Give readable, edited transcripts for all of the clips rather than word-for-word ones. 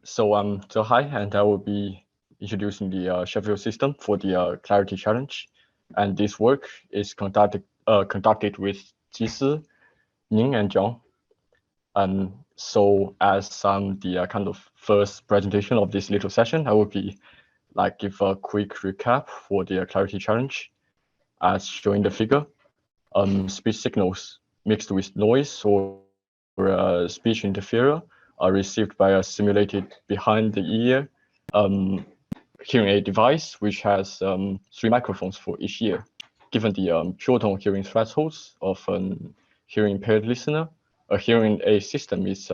So I'm Zehai, and I will be introducing the Sheffield system for the Clarity Challenge. And this work is conducted with Jisi, Ning, and Jon. So as the kind of first presentation of this little session, I will be give a quick recap for the Clarity Challenge, as shown in the figure. Speech signals mixed with noise or speech interferer are received by a simulated behind-the-ear hearing aid device, which has 3 microphones for each ear. Given the pure tone hearing thresholds of a hearing impaired listener, a hearing aid system is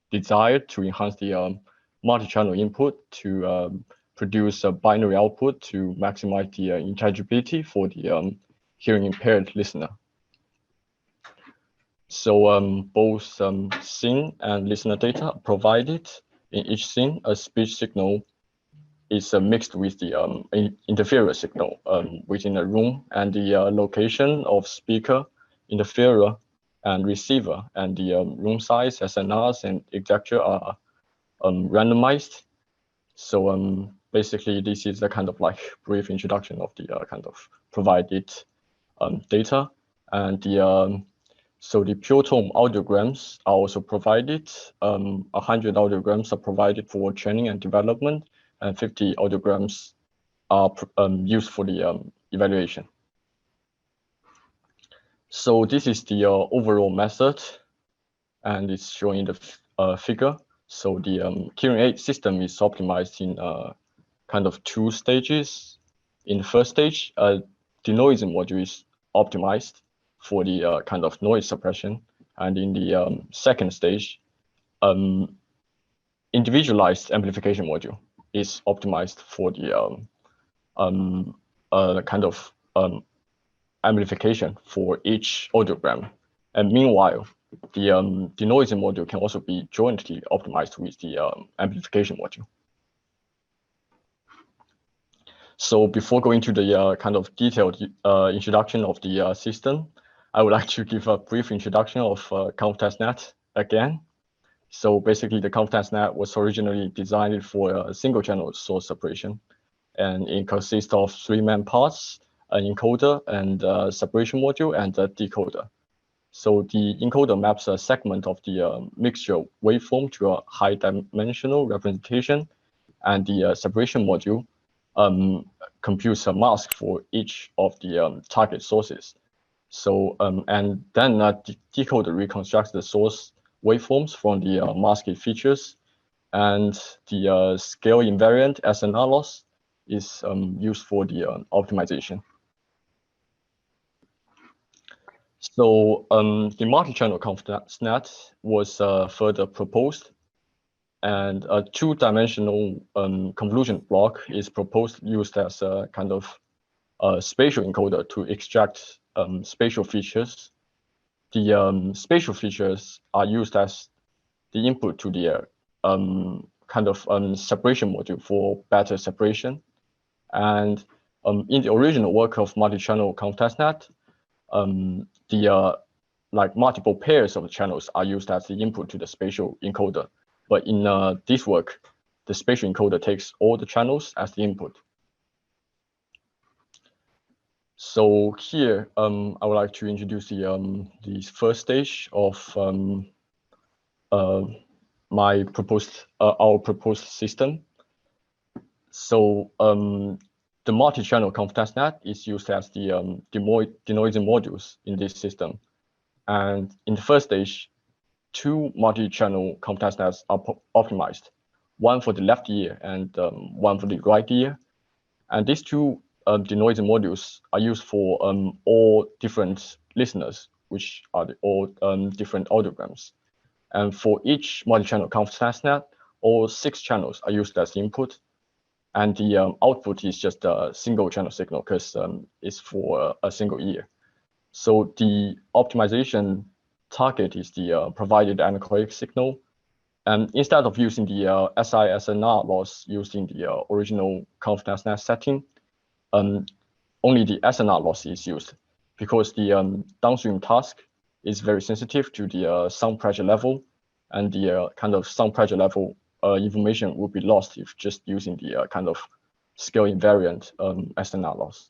desired to enhance the multi-channel input to produce a binary output to maximize the intelligibility for the hearing impaired listener. So both scene and listener data are provided. In each scene, a speech signal is mixed with the interferer signal within a room, and the location of speaker, interferer, and receiver, and the room size, SNRs, and etc. are randomized. So basically, this is a kind of brief introduction of the kind of provided data, and the so the pure tone audiograms are also provided. 100 audiograms are provided for training and development, and 50 audiograms are used for the evaluation. So this is the overall method, and it's shown in the figure. So the hearing aid system is optimized in kind of 2 stages. In the first stage, the denoising module is optimized for the kind of noise suppression, and in the second stage, individualized amplification module is optimized for the kind of amplification for each audiogram. And meanwhile, the denoising module can also be jointly optimized with the amplification module. So before going to the kind of detailed introduction of the system, I would like to give a brief introduction of ConfTestNet again. So basically, the ConfTestNet was originally designed for a single channel source separation, and it consists of 3 main parts: an encoder and a separation module and a decoder. So the encoder maps a segment of the mixture waveform to a high dimensional representation, and the separation module computes a mask for each of the target sources. So and then the decoder reconstructs the source waveforms from the masked features, and the scale invariant SNR loss is used for the optimization. So the multi-channel ConfTestNet was further proposed, and a 2-dimensional convolution block is proposed, used as a kind of spatial encoder to extract spatial features. The spatial features are used as the input to the kind of separation module for better separation. And in the original work of multi-channel ConfTestNet, the multiple pairs of channels are used as the input to the spatial encoder. But in this work, the spatial encoder takes all the channels as the input. So here, I would like to introduce the first stage of our proposed system. So the multi-channel ConfTestNet is used as the denoising modules in this system. And in the first stage, 2 multi-channel ConfTestNets are optimized, one for the left ear and one for the right ear. And these 2 denoising modules are used for all different listeners, which are all different audiograms. And for each multi-channel ConfTestNet, all 6 channels are used as input, and the output is just a single channel signal because it's for a single ear. So the optimization target is the provided anechoic signal, and instead of using the SI-SNR loss used in the original ConfTestNet setting, only the SNR loss is used, because the downstream task is very sensitive to the sound pressure level, and the kind of sound pressure level information would be lost if just using the kind of scale invariant SNR loss.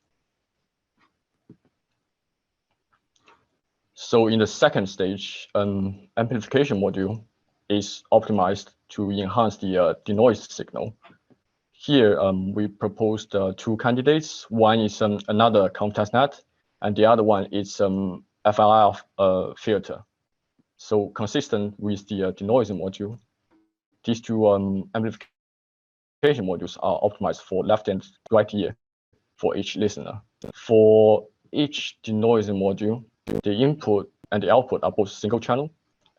So in the second stage, an amplification module is optimized to enhance the denoised signal. Here, we proposed two candidates. One is another ConfTestNet, and the other one is FLR filter. So consistent with the denoising module, these two amplification modules are optimized for left and right ear for each listener. For each denoising module, the input and the output are both single channel,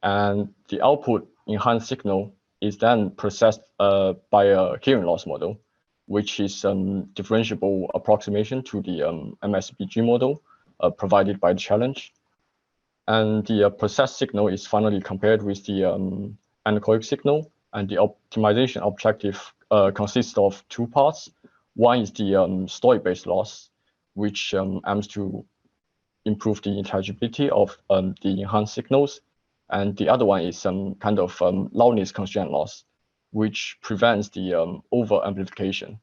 and the output enhanced signal is then processed by a hearing loss model, which is differentiable approximation to the MSBG model provided by the challenge. And the processed signal is finally compared with the anechoic signal, and the optimization objective consists of two parts. One is the story-based loss, which aims to improve the intelligibility of the enhanced signals. And the other one is some kind of loudness constraint loss, which prevents the over-amplification.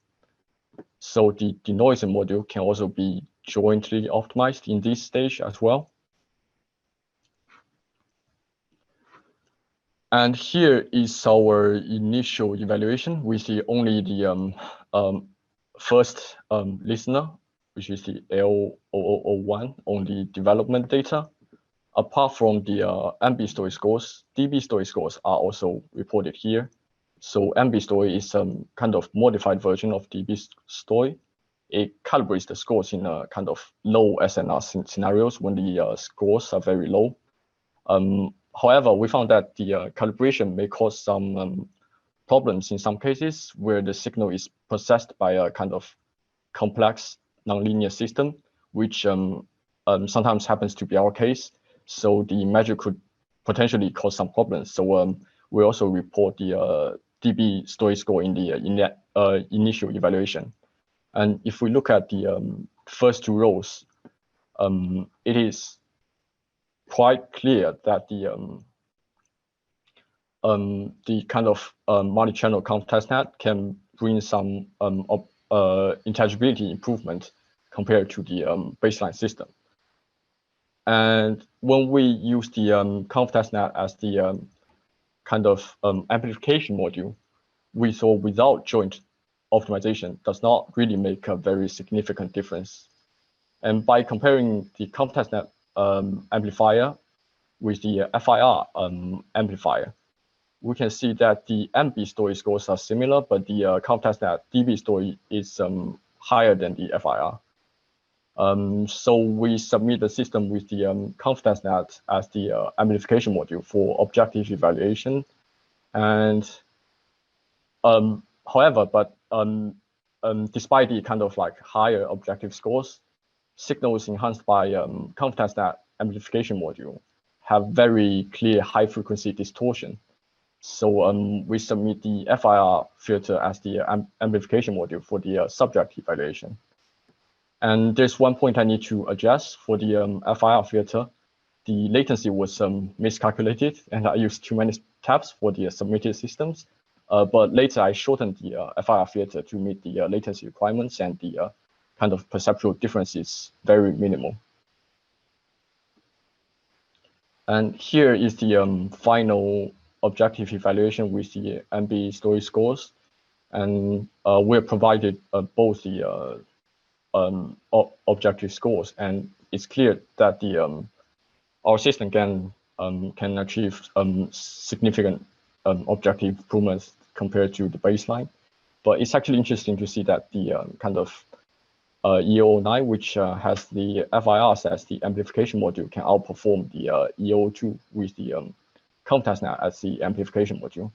So the denoising module can also be jointly optimized in this stage as well. And here is our initial evaluation with only the first listener, which is the L0001, on the development data. Apart from the MB story scores, DB story scores are also reported here. So MB story is some kind of modified version of DB story. It calibrates the scores in a kind of low SNR scenarios when the scores are very low. However, we found that the calibration may cause some problems in some cases where the signal is processed by a kind of complex nonlinear system, which sometimes happens to be our case. So the measure could potentially cause some problems. So we also report the DB story score in the initial evaluation. And if we look at the first two rows, it is quite clear that the kind of multi-channel ConfTestNet can bring some intelligibility improvement compared to the baseline system. And when we use the ConfTestNet as the kind of amplification module, we saw without joint optimization does not really make a very significant difference. And by comparing the ConfTestNet amplifier with the FIR amplifier, we can see that the MB story scores are similar, but the ConfTestNet DB story is higher than the FIR. So we submit the system with the ConfTestNet as the amplification module for objective evaluation. And however, but despite the kind of like higher objective scores, signals enhanced by ConfTestNet amplification module have very clear high frequency distortion. So we submit the FIR filter as the amplification module for the subject evaluation. And there's one point I need to address for the FIR filter. The latency was miscalculated, and I used too many steps for the submitted systems. But later I shortened the FIR filter to meet the latency requirements, and the kind of perceptual difference is very minimal. And here is the final objective evaluation with the MB story scores. And we're provided both the objective scores, and it's clear that the our system can achieve significant objective improvements compared to the baseline. But it's actually interesting to see that the kind of E009, which has the FIRs as the amplification module, can outperform the E002 with the ConfTestNet as the amplification module.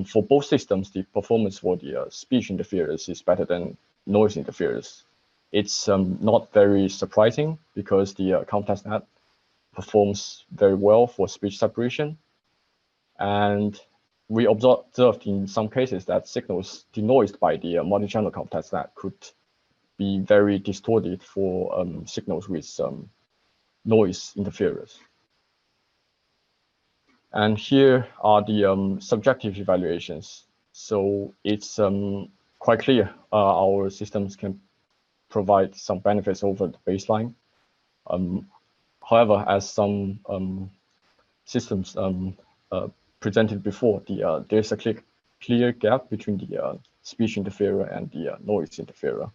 For both systems, the performance for the speech interference is better than noise interference. It's not very surprising because the ConfTestNet performs very well for speech separation. And we observed in some cases that signals denoised by the multi-channel ConfTestNet could be very distorted for signals with noise interference. And here are the subjective evaluations. So it's quite clear our systems can provide some benefits over the baseline. However, as some systems presented before, there's a clear gap between the speech interferer and the noise interferer.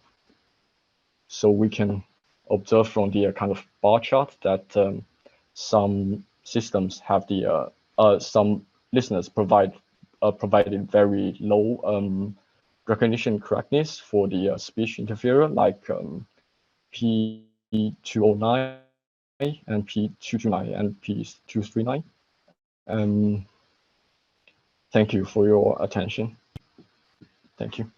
So we can observe from the kind of bar chart that some systems have some listeners provided very low recognition correctness for the speech interferer, like P209 and P229 and P239. Thank you for your attention. Thank you.